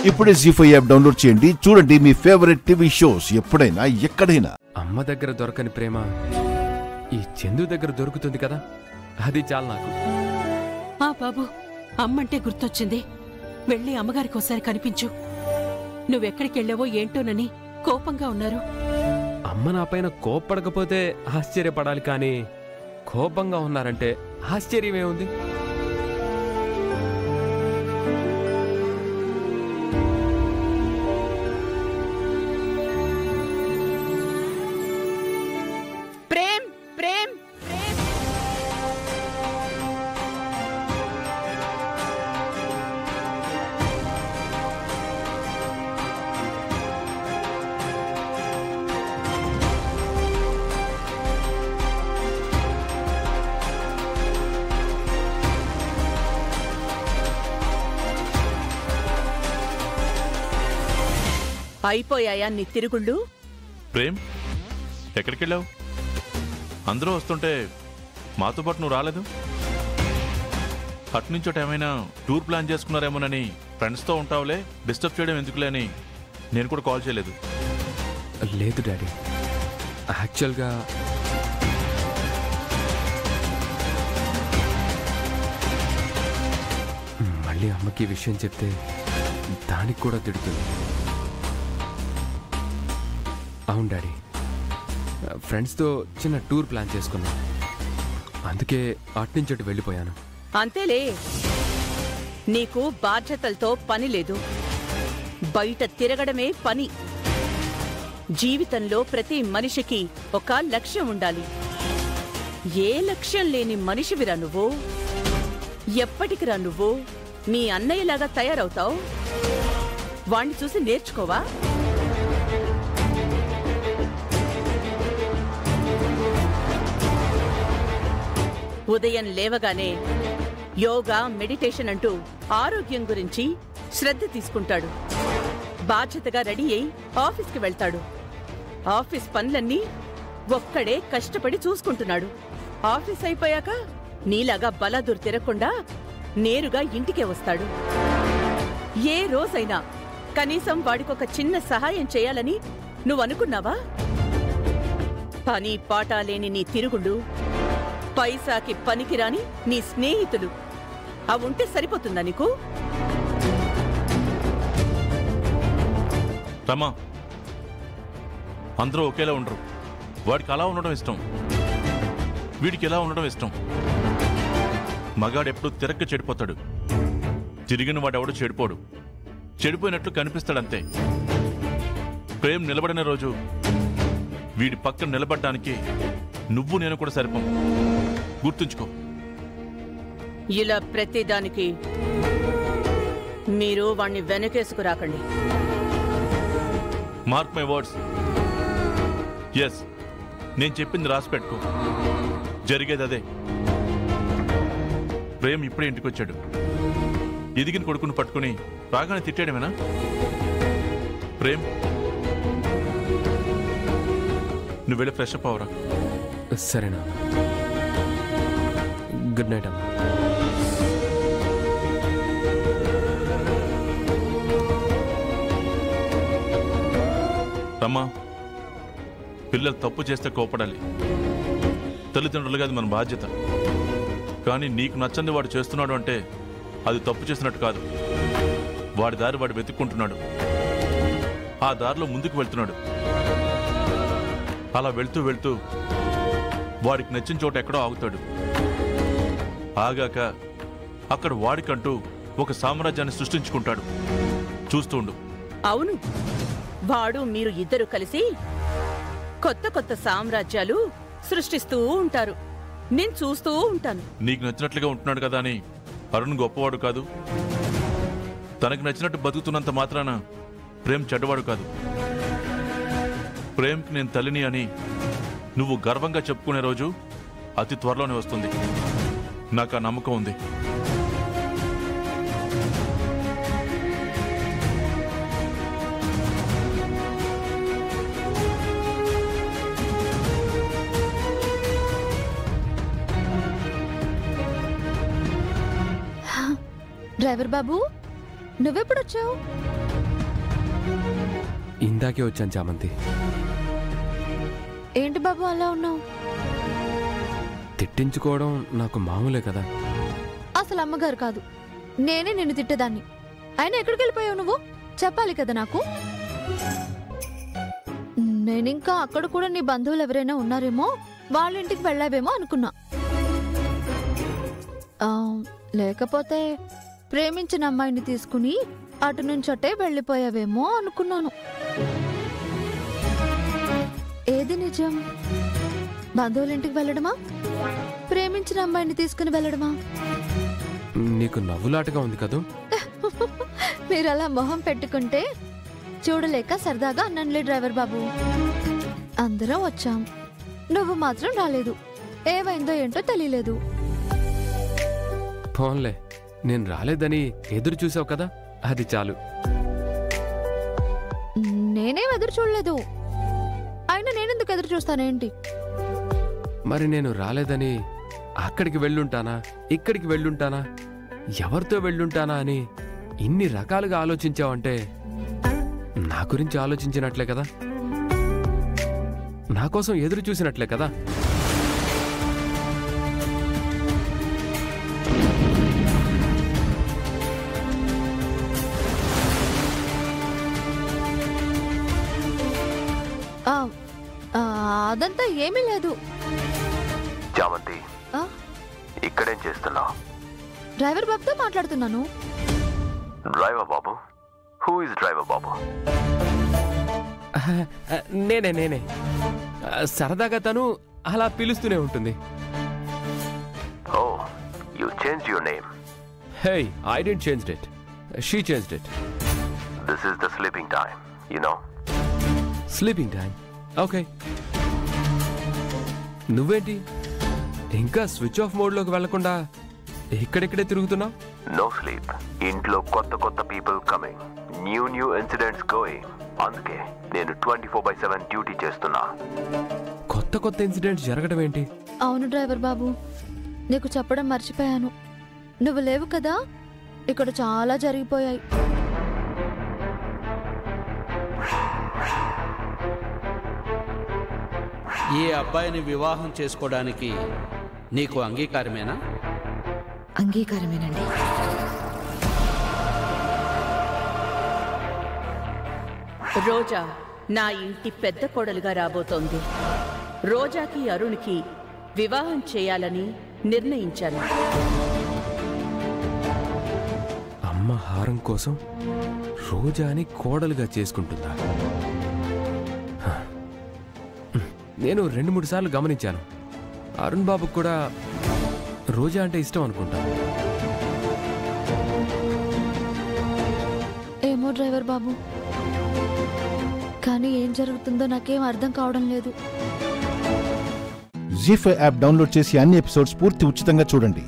ఇప్పుడే జీ5 app download చేయండి. చూడండి మీ ఫేవరెట్ టీవీ షోస్ ఎప్పుడైనా ఎక్కడైనా. అమ్మ దగ్గర దొరకని ప్రేమ ఈ చందు దగ్గర దొరుకుతుంది కదా, అది చాలు నాకు. బాబు, అమ్మంటే గుర్తొచ్చింది. వెళ్ళి అమ్మగారికి ఒకసారి కనిపించు. నువ్వెక్కడికి వెళ్ళావో ఏంటోనని కోపంగా ఉన్నారు. అమ్మ నా పైన కోప్పడకపోతే ఆశ్చర్యపడాలి, కానీ కోపంగా ఉన్నారంటే ఆశ్చర్యమే ఉంది. ప్రేమ్ ప్రేమ్ అయిపోయాయా నీ తిరుగుళ్ళు? ప్రేమ్, ఎక్కడికెళ్ళావు? అందరూ వస్తుంటే మాతో పాటు నువ్వు రాలేదు. అటునుంచోట ఏమైనా టూర్ ప్లాన్ చేసుకున్నారేమోనని ఫ్రెండ్స్తో ఉంటావులే, డిస్టర్బ్ చేయడం ఎందుకులే అని నేను కూడా కాల్ చేయలేదు. లేదు డాడీ, యాక్చువల్గా మళ్ళీ అమ్మకి విషయం చెప్తే దానికి కూడా తిడుతుంది. అవును డాడీ, ఫ్రెండ్స్తో చిన్న టూర్ ప్లాన్ చేసుకున్నాను, అందుకే అట్నుంచోటి వెళ్ళిపోయాను. అంతేలే, నీకు బాధ్యతలతో పని లేదు, బయట తిరగడమే పని. జీవితంలో ప్రతి మనిషికి ఒక లక్ష్యం ఉండాలి. ఏ లక్ష్యం లేని మనిషివిరా నువ్వు? ఎప్పటికిరా నువ్వు మీ అన్నయ్యలాగా తయారవుతావు? వాణ్ణి చూసి నేర్చుకోవా? ఉదయం లేవగానే యోగా, మెడిటేషన్ అంటూ ఆరోగ్యం గురించి శ్రద్ధ తీసుకుంటాడు. బాధ్యతగా రెడీ అయి ఆఫీస్కి వెళ్తాడు. ఆఫీస్ పనులన్నీ ఒక్కడే కష్టపడి చూసుకుంటున్నాడు. ఆఫీస్ అయిపోయాక నీలాగా బలాదూర్ తిరగకుండా నేరుగా ఇంటికే వస్తాడు. ఏ రోజైనా కనీసం వాడికొక చిన్న సహాయం చేయాలని నువ్వనుకున్నావా? పని పాట లేని నీ తిరుగుళ్ళు, పైసాకి పనికిరాని నీ స్నేహితులు, అవుంటే సరిపోతుందా నీకు? రమా, అందరూ ఒకేలా ఉండరు. వాడికి అలా ఉండడం ఇష్టం, వీడికి ఎలా ఉండడం ఇష్టం. మగాడెప్పుడు తిరక్క చెడిపోతాడు, తిరిగిన వాడెవడు చెడిపోడు. చెడిపోయినట్లు కనిపిస్తాడంతే. ప్రేమ్ నిలబడిన రోజు వీడి పక్కన నిలబడ్డానికి నువ్వు నేను కూడా సరిపోం, గుర్తుంచుకో. ఇలా ప్రతిదానికి మీరు వాణ్ణి వెనకేసుకురాకండి. Mark my words. ఎస్, నేను చెప్పింది రాసి పెట్టుకో. జరిగేది అదే. ప్రేమ్ ఇప్పుడే ఇంటికి వచ్చాడు. ఎదిగిన కొడుకుని పట్టుకుని రాగానే తిట్టాడమేనా? ప్రేమ్, నువ్వు వెళ్ళి ఫ్రెష్ అప్ అవరా. సరేనా, గుడ్ నైట్ అమ్మా. రమ్మా, పిల్లలు తప్పు చేస్తే కోపడాలి. తల్లిదండ్రులుగా అది మన బాధ్యత. కానీ నీకు నచ్చంది వాడు చేస్తున్నాడు అంటే అది తప్పు చేసినట్టు కాదు. వాడి దారి వాడు వెతుక్కుంటున్నాడు, ఆ దారిలో ముందుకు వెళ్తున్నాడు. అలా వెళ్తూ వెళ్తూ వాడికి నచ్చిన చోట ఎక్కడో ఆగుతాడు. ఆగాక అక్కడ వాడికంటూ ఒక సామ్రాజ్యాన్ని సృష్టించుకుంటాడు. చూస్తూ ఉండు. అవును, వాడు మీరు ఇద్దరు కలిసి కొత్త కొత్త సామ్రాజ్యాలు సృష్టిస్తూ ఉంటారు. నేను చూస్తూ ఉంటాను. నీకు నచ్చినట్లుగా ఉంటున్నాడు కదా అని అరుణ్ గొప్పవాడు కాదు. తనకు నచ్చినట్టు బతుకుతున్నంత మాత్రాన ప్రేమ్ చెడ్డవాడు కాదు. ప్రేమ్కి నేను తల్లిని అని నువ్వు గర్వంగా చెప్పుకునే రోజు అతి త్వరలోనే వస్తుంది. నాకు ఆ నమ్మకం ఉంది. డ్రైవర్ బాబు, నువ్వెప్పుడొచ్చావు? ఇందాకే వచ్చాను చామంతి. ఏంటి బాబు అలా ఉన్నావు? తిట్టించుకోవడం నాకు మామూలే కదా. అసలు అమ్మగారు కాదు, నేనే నిన్ను తిట్టేదాన్ని. అయినా ఎక్కడికి వెళ్ళిపోయావు నువ్వు? చెప్పాలి కదా నాకు. నేనింకా అక్కడ కూడా నీ బంధువులు ఎవరైనా ఉన్నారేమో, వాళ్ళ ఇంటికి వెళ్ళావేమో అనుకున్నా. లేకపోతే ప్రేమించిన అమ్మాయిని తీసుకుని అటు నుంచి అట్టే వెళ్ళిపోయావేమో అనుకున్నాను. ఏది నిజం? బంధువుల ఇంటికి వెళ్ళడమా, ప్రేమించిన అమ్మాయిని తీసుకుని వెళ్ళడమా? నీకు నవ్వులాటగా ఉంది కదూ. మీరు అలా మొహం పెట్టుకుంటే చూడలేక సరదాగా అన్నన్లే డ్రైవర్ బాబు. అందరం వచ్చాం, నువ్వు మాత్రం రాలేదు. ఏమైందో ఏంటో తెలియలేదు. ఫోన్లే, నేను రాలేదని ఎదురు చూసావు కదా, అది చాలు. నేనేం ఎదురు చూడలేదు. అయినా నేనెందుకు ఎదురు చూస్తానేంటి? మరి నేను రాలేదని అక్కడికి వెళ్ళుంటానా, ఇక్కడికి వెళ్ళుంటానా, ఎవరితో వెళ్ళుంటానా అని ఇన్ని రకాలుగా ఆలోచించావంటే నా గురించి ఆలోచించినట్లే కదా, నా కోసం ఎదురు చూసినట్లే కదా. అదంతా ఏమీ లేదు. చామంతి, ఇక్కడేం చేస్తున్నావు? డ్రైవర్ బాబుతో మాట్లాడుతున్నాను. Driver Babu? Who is driver Babu? నేనే సరదాగా తను అలా పిలుస్తూనే ఉంటుంది. Oh, you changed your name. Hey, I didn't changed it, she changed it. This is the sleeping time, you know. Sleeping time? Okay. నువ్వేంటి ఇంకా స్విచ్ ఆఫ్ మోడ్లోకి వెళ్లకుండా ఇక్కడెక్కడే తిరుగుతున్నావు? No sleep. ఇంట్లో కొత్త కొత్త people coming, new incidents going. అందుకే నేను 24/7 డ్యూటీ చేస్తున్నా. కొత్త కొత్త ఇన్సిడెంట్స్ జరగడం ఏంటి? అవును డ్రైవర్ బాబు, నీకు చెప్పడం మర్చిపోయాను. నువ్వు లేవు కదా, ఇక్కడ చాలా జరిగిపోయాయి. ఈ అబ్బాయిని వివాహం చేసుకోవడానికి నీకు అంగీకారమేనా? అంగీకారమేనండి. రోజా నా ఇంటి పెద్ద కోడలుగా రాబోతోంది. రోజాకి అరుణ్కి వివాహం చేయాలని నిర్ణయించాను. అమ్మ హారం కోసం రోజాని కోడలుగా చేసుకుంటుందా? నేను 2-3 సార్లు గమనించాను. అరుణ్ బాబుకు కూడా రోజా అంటే ఇష్టం అనుకుంటా. ఏమో డ్రైవర్ బాబు, కానీ ఏం జరుగుతుందో నాకేం అర్థం కావడం లేదు. జీ5 యాప్ డౌన్లోడ్ చేసి అన్ని ఎపిసోడ్స్ పూర్తి ఉచితంగా చూడండి.